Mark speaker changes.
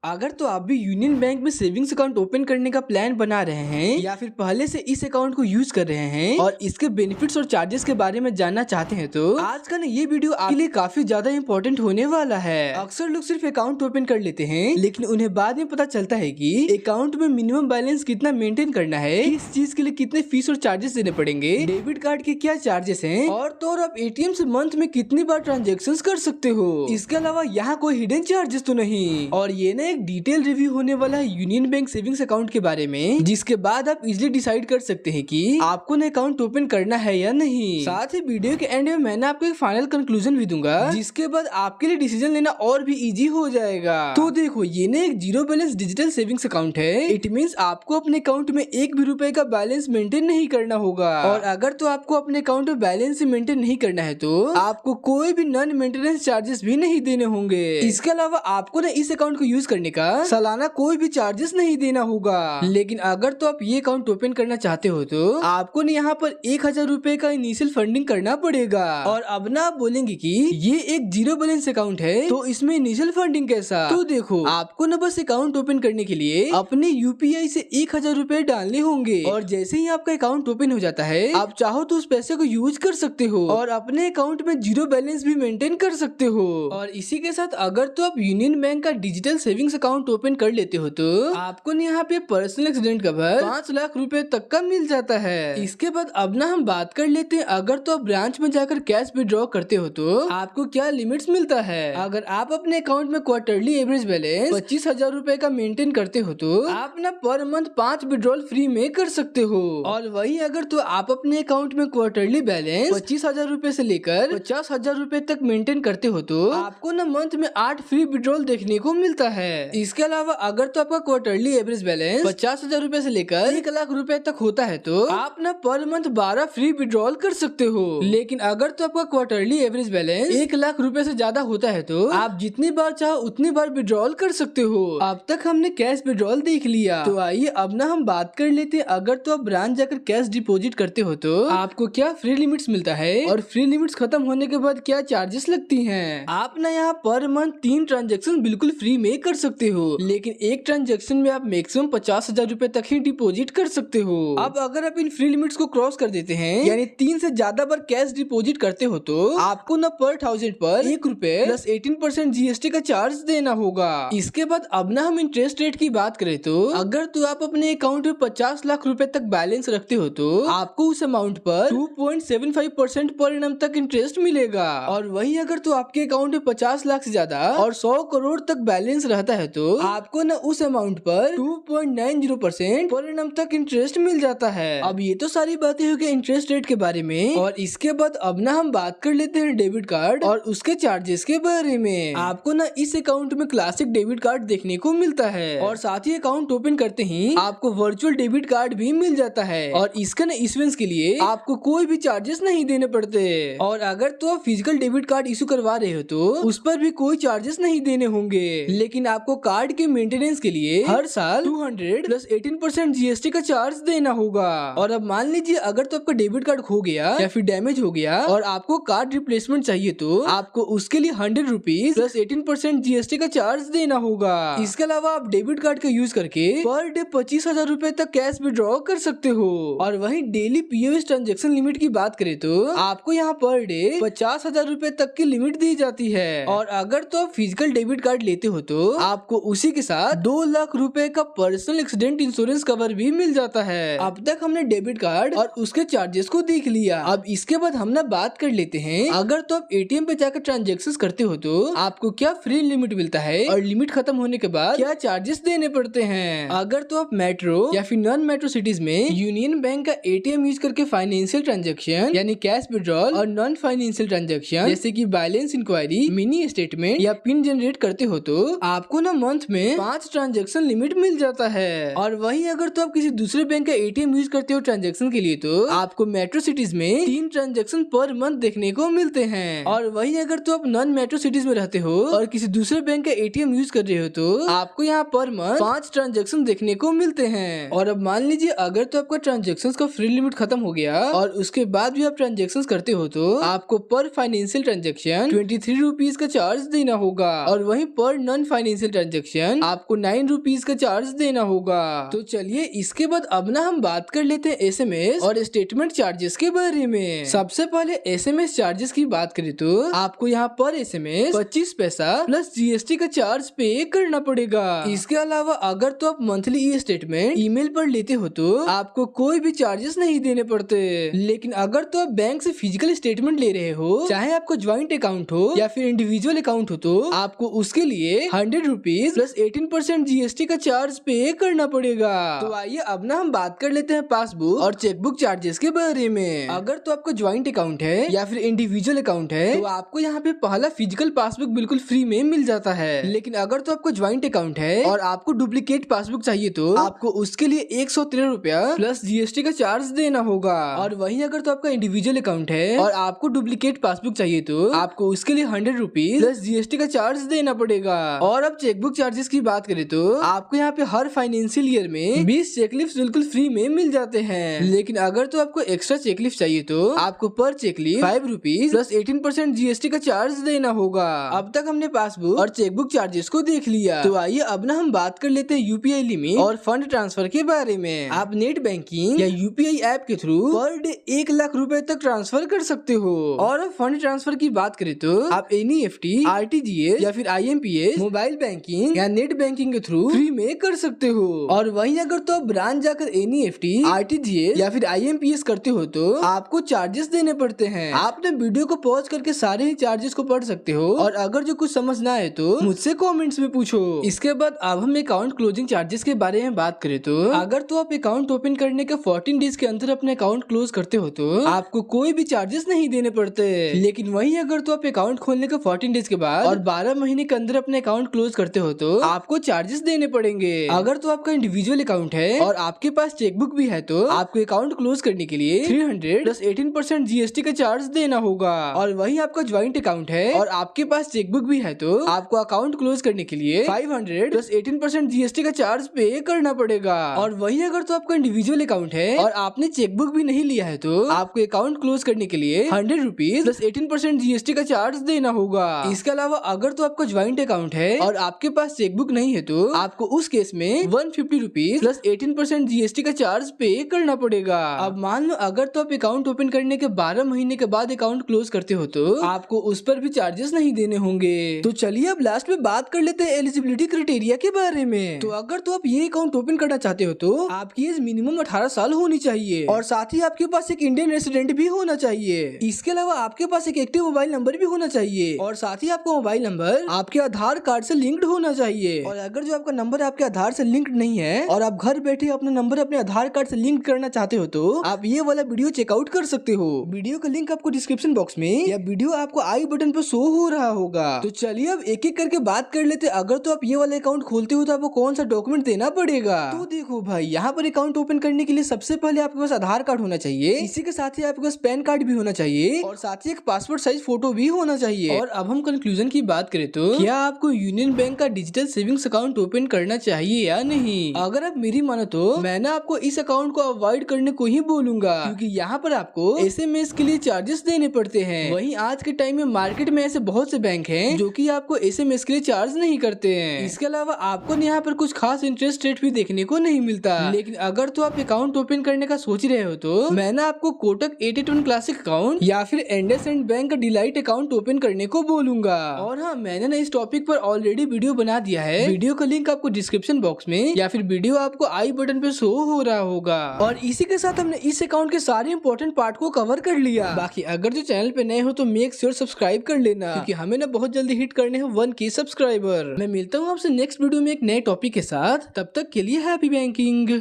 Speaker 1: अगर तो आप भी यूनियन बैंक में सेविंग्स अकाउंट ओपन करने का प्लान बना रहे हैं या फिर पहले से इस अकाउंट को यूज कर रहे हैं और इसके बेनिफिट्स और चार्जेस के बारे में जानना चाहते हैं तो आज का ना ये वीडियो आपके लिए काफी ज्यादा इंपॉर्टेंट होने वाला है। अक्सर लोग सिर्फ अकाउंट ओपन कर लेते हैं लेकिन उन्हें बाद में पता चलता है कि अकाउंट में मिनिमम बैलेंस कितना मेंटेन करना है, किस चीज के लिए कितने फीस और चार्जेस देने पड़ेंगे, डेबिट कार्ड के क्या चार्जेस हैं और तो और आप एटीएम से मंथ में कितनी बार ट्रांजेक्शन कर सकते हो। इसके अलावा यहाँ कोई हिडन चार्जेस तो नहीं। और ये ना एक डिटेल रिव्यू होने वाला है यूनियन बैंक सेविंग्स अकाउंट के बारे में, जिसके बाद आप इजिली डिसाइड कर सकते हैं कि आपको ना अकाउंट ओपन करना है या नहीं। साथ ही वीडियो के एंड में मैंने आपको एक फाइनल कंक्लूजन भी दूंगा, जिसके बाद आपके लिए डिसीजन लेना और भी इजी हो जाएगा। तो देखो, ये ना एक zero balance digital savings account है। इट मींस आपको अपने अकाउंट में एक भी रुपए का बैलेंस मेंटेन नहीं करना होगा। और अगर तो आपको अपने अकाउंट में बैलेंस मेंटेन नहीं करना है तो आपको कोई भी नॉन मेंटेनेंस चार्जेस भी नहीं देने होंगे। इसके अलावा आपको ना इस अकाउंट को यूज करने का सालाना कोई भी चार्जेस नहीं देना होगा। लेकिन अगर तो आप ये अकाउंट ओपन करना चाहते हो तो आपको ना यहाँ पर 1000 रुपए का इनिशियल फंडिंग करना पड़ेगा। और अब ना आप बोलेंगे कि ये एक जीरो बैलेंस अकाउंट है तो इसमें इनिशियल फंडिंग कैसा। तो देखो, आपको ना बस अकाउंट ओपन करने के लिए अपने यूपीआई से 1000 रुपए डालने होंगे और जैसे ही आपका अकाउंट ओपन हो जाता है आप चाहो तो उस पैसे को यूज कर सकते हो और अपने अकाउंट में जीरो बैलेंस भी मेंटेन कर सकते हो। और इसी के साथ अगर तो आप यूनियन बैंक का डिजिटल सेविंग्स अकाउंट ओपन कर लेते हो तो आपको यहाँ पे पर्सनल एक्सीडेंट कवर 5 लाख रुपए तक का मिल जाता है। इसके बाद अब ना हम बात कर लेते हैं, अगर तो आप ब्रांच में जाकर कैश विड्रॉ करते हो तो आपको क्या लिमिट्स मिलता है। अगर आप अपने अकाउंट में क्वार्टरली एवरेज बैलेंस 25,000 रुपए का मेंटेन करते हो तो आप ना पर मंथ 5 विड्रॉल फ्री में कर सकते हो। और वही अगर तो आप अपने अकाउंट में क्वार्टरली बैलेंस 25,000 रुपए से लेकर 50,000 रुपए तक मेंटेन करते हो तो आपको ना मंथ में 8 फ्री विड्रॉल देखने को मिलता है। इसके अलावा अगर तो आपका क्वार्टरली एवरेज बैलेंस 50,000 रुपए से लेकर 1 लाख रुपए तक होता है तो आप ना पर मंथ 12 फ्री विड्रॉल कर सकते हो। लेकिन अगर तो आपका क्वार्टरली एवरेज बैलेंस 1 लाख रुपए से ज्यादा होता है तो आप जितनी बार चाहो उतनी बार विड्रॉल कर सकते हो। अब तक हमने कैश विड्रॉल देख लिया, तो आइए अब ना हम बात कर लेते हैं, अगर तो आप ब्रांच जाकर कैश डिपॉजिट करते हो तो आपको क्या फ्री लिमिट्स मिलता है और फ्री लिमिट्स खत्म होने के बाद क्या चार्जेस लगती हैं। आप ना यहाँ पर मंथ 3 ट्रांजेक्शन बिल्कुल फ्री में कर सकते हो, लेकिन एक ट्रांजैक्शन में आप मैक्सिमम 50,000 रुपए तक ही डिपॉजिट कर सकते हो। अब अगर आप इन फ्री लिमिट्स को क्रॉस कर देते हैं यानी 3 से ज्यादा बार कैश डिपॉजिट करते हो तो आपको ना पर 1000 पर 1 रुपए प्लस 18% जीएसटी का चार्ज देना होगा। इसके बाद अब ना हम इंटरेस्ट रेट की बात करें तो अगर तो आप अपने अकाउंट में 50 लाख रुपए तक बैलेंस रखते हो तो आपको उस अमाउंट पर 2.75% पर एनम तक इंटरेस्ट मिलेगा। और वही अगर तो आपके अकाउंट में 50 लाख से ज्यादा और 100 करोड़ तक बैलेंस रहता है तो आपको ना उस अमाउंट पर 2.90% पर एनम तक इंटरेस्ट मिल जाता है। अब ये तो सारी बातें हो गई इंटरेस्ट रेट के बारे में, और इसके बाद अब ना हम बात कर लेते हैं डेबिट कार्ड और उसके चार्जेस के बारे में। आपको ना इस अकाउंट में क्लासिक डेबिट कार्ड देखने को मिलता है और साथ ही अकाउंट ओपन करते ही आपको वर्चुअल डेबिट कार्ड भी मिल जाता है और इसका ना इश्यूएंस के लिए आपको कोई भी चार्जेस नहीं देने पड़ते। और अगर तो आप फिजिकल डेबिट कार्ड इशू करवा रहे हो तो उस पर भी कोई चार्जेस नहीं देने होंगे, लेकिन आपको कार्ड के मेंटेनेंस के लिए हर साल 200 प्लस 18% जीएसटी का चार्ज देना होगा। और अब मान लीजिए अगर तो आपका डेबिट कार्ड खो गया या फिर डैमेज हो गया और आपको कार्ड रिप्लेसमेंट चाहिए तो आपको उसके लिए 100 रुपीज प्लस 18% जीएसटी का चार्ज देना होगा। इसके अलावा आप डेबिट कार्ड का यूज करके पर डे 25,000 रुपए तक कैश विड्रॉ कर सकते हो। और वहीं डेली पीओएस ट्रांजेक्शन लिमिट की बात करें तो आपको यहाँ पर डे 50,000 रुपए तक की लिमिट दी जाती है। और अगर तो आप फिजिकल डेबिट कार्ड लेते हो तो आपको उसी के साथ 2 लाख रुपए का पर्सनल एक्सीडेंट इंश्योरेंस कवर भी मिल जाता है। अब तक हमने डेबिट कार्ड और उसके चार्जेस को देख लिया। अब इसके बाद हम ना बात कर लेते हैं, अगर तो आप एटीएम पे जाकर ट्रांजेक्शन करते हो तो आपको क्या फ्री लिमिट मिलता है और लिमिट खत्म होने के बाद क्या चार्जेस देने पड़ते हैं। अगर तो आप मेट्रो या फिर नॉन मेट्रो सिटीज में यूनियन बैंक का एटीएम यूज करके फाइनेंशियल ट्रांजेक्शन यानी कैश विड्रॉल और नॉन फाइनेंशियल ट्रांजेक्शन जैसे कि बैलेंस इंक्वायरी, मिनी स्टेटमेंट या पिन जनरेट करते हो तो आपको ना मंथ में 5 ट्रांजेक्शन लिमिट मिल जाता है। और वहीं अगर तो आप किसी दूसरे बैंक का एटीएम यूज करते हो ट्रांजेक्शन के लिए तो आपको मेट्रो सिटीज में 3 ट्रांजेक्शन पर मंथ देखने को मिलते हैं। और वहीं अगर तो आप नॉन मेट्रो सिटीज में रहते हो और किसी दूसरे बैंक का एटीएम यूज कर रहे हो तो आपको यहाँ पर मंथ 5 ट्रांजेक्शन देखने को मिलते हैं। और अब मान लीजिए अगर तो आपका ट्रांजेक्शन का फ्री लिमिट खत्म हो गया और उसके बाद भी आप ट्रांजेक्शन करते हो तो आपको पर फाइनेंशियल ट्रांजेक्शन 23 रुपीज का चार्ज देना होगा। और वहीं पर नॉन फाइनेंशियल ट्रांजेक्शन आपको 9 रुपीज का चार्ज देना होगा। तो चलिए इसके बाद अब ना हम बात कर लेते हैं SMS और स्टेटमेंट चार्जेस के बारे में। सबसे पहले SMS चार्जेस की बात करें तो आपको यहाँ पर SMS 25 पैसा प्लस GST का चार्ज पे करना पड़ेगा। इसके अलावा अगर तो आप मंथली ई स्टेटमेंट ईमेल पर लेते हो तो आपको कोई भी चार्जेस नहीं देने पड़ते। लेकिन अगर तो आप बैंक से फिजिकल स्टेटमेंट ले रहे हो, चाहे आपको ज्वाइंट अकाउंट हो या फिर इंडिविजुअल अकाउंट हो, तो आपको उसके लिए 100 रुपीज प्लस 18% GST का चार्ज पे करना पड़ेगा। तो आइए अब ना हम बात कर लेते हैं पासबुक और चेकबुक चार्जेस के बारे में। अगर तो आपका ज्वाइंट अकाउंट है या फिर इंडिविजुअल अकाउंट है तो आपको यहाँ पे पहला फिजिकल पासबुक बिल्कुल फ्री में मिल जाता है। लेकिन अगर तो आपको ज्वाइंट अकाउंट है और आपको डुप्लीकेट पासबुक चाहिए तो आपको उसके लिए 113 रुपया प्लस GST का चार्ज देना होगा। और वहीं अगर तो आपका इंडिविजुअल अकाउंट है और आपको डुप्लीकेट पासबुक चाहिए तो आपको उसके लिए 100 रुपीज प्लस GST का चार्ज देना पड़ेगा। और अब चेकबुक चार्जेस की बात करें तो आपको यहाँ पे हर फाइनेंशियल ईयर में 20 चेकलिफ्ट बिल्कुल फ्री में मिल जाते हैं। लेकिन अगर तो आपको एक्स्ट्रा चेकलिफ्ट चाहिए तो आपको पर चेकलिफ्ट 5 रुपीज प्लस 18% GST का चार्ज देना होगा। अब तक हमने पासबुक और चेकबुक चार्जेस को देख लिया, तो आइए अब ना हम बात कर लेते हैं UPI लिमिट और फंड ट्रांसफर के बारे में। आप नेट बैंकिंग या UPI ऐप के थ्रू पर डे 1 लाख रुपए तक ट्रांसफर कर सकते हो। और अब फंड ट्रांसफर की बात करें तो आप NEFT, RTGS या फिर IMPS मोबाइल बैंकिंग या नेट बैंकिंग के थ्रू फ्री में कर सकते हो। और वहीं अगर तो आप ब्रांच जाकर NEFT, RTGS या फिर IMPS करते हो तो आपको चार्जेस देने पड़ते हैं। आपने वीडियो को पॉज करके सारे ही चार्जेस को पढ़ सकते हो, और अगर जो कुछ समझ ना आए तो मुझसे कमेंट्स में पूछो। इसके बाद अब हम अकाउंट क्लोजिंग चार्जेस के बारे में बात करें तो अगर तो आप अकाउंट ओपन करने के 14 डेज के अंदर अपने अकाउंट क्लोज करते हो तो आपको कोई भी चार्जेस नहीं देने पड़ते। लेकिन वहीं अगर तो आप अकाउंट खोलने के 14 डेज के बाद और 12 महीने के अंदर अपने अकाउंट क्लोज करते हो तो आपको चार्जेस देने पड़ेंगे। अगर तो आपका इंडिविजुअल अकाउंट है और आपके पास चेकबुक भी है तो आपको अकाउंट क्लोज करने के लिए 300 प्लस 18% GST का चार्ज देना होगा। और वहीं आपका ज्वाइंट अकाउंट है और आपके पास चेकबुक भी है तो आपको अकाउंट क्लोज करने के लिए 500 प्लस 18% GST का चार्ज पे करना पड़ेगा। और वहीं अगर तो आपका इंडिविजुअल अकाउंट है और आपने चेकबुक भी नहीं लिया है तो आपको अकाउंट क्लोज करने के लिए 100 रुपीज प्लस 18% GST का चार्ज देना होगा। इसके अलावा अगर तो आपका ज्वाइंट अकाउंट है और आपके पास चेकबुक नहीं है तो आपको उस केस में 150 रुपीज प्लस 18% GST का चार्ज पे करना पड़ेगा। अब मान लो अगर तो आप अकाउंट ओपन करने के 12 महीने के बाद अकाउंट क्लोज करते हो तो आपको उस पर भी चार्जेस नहीं देने होंगे। तो चलिए अब लास्ट में बात कर लेते हैं एलिजिबिलिटी क्राइटेरिया के बारे में। तो अगर तो आप ये अकाउंट ओपन करना चाहते हो तो आपकी एज मिनिमम 18 साल होनी चाहिए और साथ ही आपके पास एक इंडियन रेसिडेंट भी होना चाहिए। इसके अलावा आपके पास एक एक्टिव मोबाइल नंबर भी होना चाहिए और साथ ही आपका मोबाइल नंबर आपके आधार कार्ड से लिंक्ड होना चाहिए। और अगर जो आपका नंबर आपके आधार से लिंक्ड नहीं है और आप घर बैठे अपना नंबर अपने आधार कार्ड से लिंक करना चाहते हो तो आप ये वाला वीडियो चेकआउट कर सकते हो। वीडियो का लिंक आपको डिस्क्रिप्शन बॉक्स में या वीडियो आपको आई बटन पर शो हो रहा होगा। तो चलिए अब एक एक करके बात कर लेते हैं। अगर तो आप ये वाला अकाउंट खोलते हो तो आपको कौन सा डॉक्यूमेंट देना पड़ेगा। तो देखो भाई, यहाँ पर अकाउंट ओपन करने के लिए सबसे पहले आपके पास आधार कार्ड होना चाहिए, इसी के साथ ही आपके पास पैन कार्ड भी होना चाहिए और साथ ही एक पासपोर्ट साइज फोटो भी होना चाहिए। और अब हम कंक्लूजन की बात करें तो क्या आपको यूनियन बैंक का डिजिटल सेविंग्स अकाउंट ओपन करना चाहिए या नहीं। अगर आप मेरी मानो तो मैं ना आपको इस अकाउंट को अवॉइड करने को ही बोलूंगा, क्योंकि यहाँ पर आपको SMS के लिए चार्जेस देने पड़ते हैं। वहीं आज के टाइम में मार्केट में ऐसे बहुत से बैंक हैं जो कि आपको SMS के लिए चार्ज नहीं करते हैं। इसके अलावा आपको यहाँ पर कुछ खास इंटरेस्ट रेट भी देखने को नहीं मिलता। लेकिन अगर तो आप अकाउंट ओपन करने का सोच रहे हो तो मैं ना आपको कोटक 81 क्लासिक अकाउंट या फिर इंडसइंड बैंक का डिलाइट अकाउंट ओपन करने को बोलूंगा। और हाँ, मैंने ना इस टॉपिक पर ऑलरेडी वीडियो बना दिया है। वीडियो का लिंक आपको डिस्क्रिप्शन बॉक्स में या फिर वीडियो आपको आई बटन पे शो हो रहा होगा। और इसी के साथ हमने इस अकाउंट के सारे इंपॉर्टेंट पार्ट को कवर कर लिया। बाकी अगर जो चैनल पे नए हो तो मेक श्योर सब्सक्राइब कर लेना, क्योंकि हमें ना बहुत जल्दी हिट करने हैं 1K सब्सक्राइबर। मैं मिलता हूँ आपसे नेक्स्ट वीडियो में एक नए टॉपिक के साथ। तब तक के लिए हैप्पी बैंकिंग।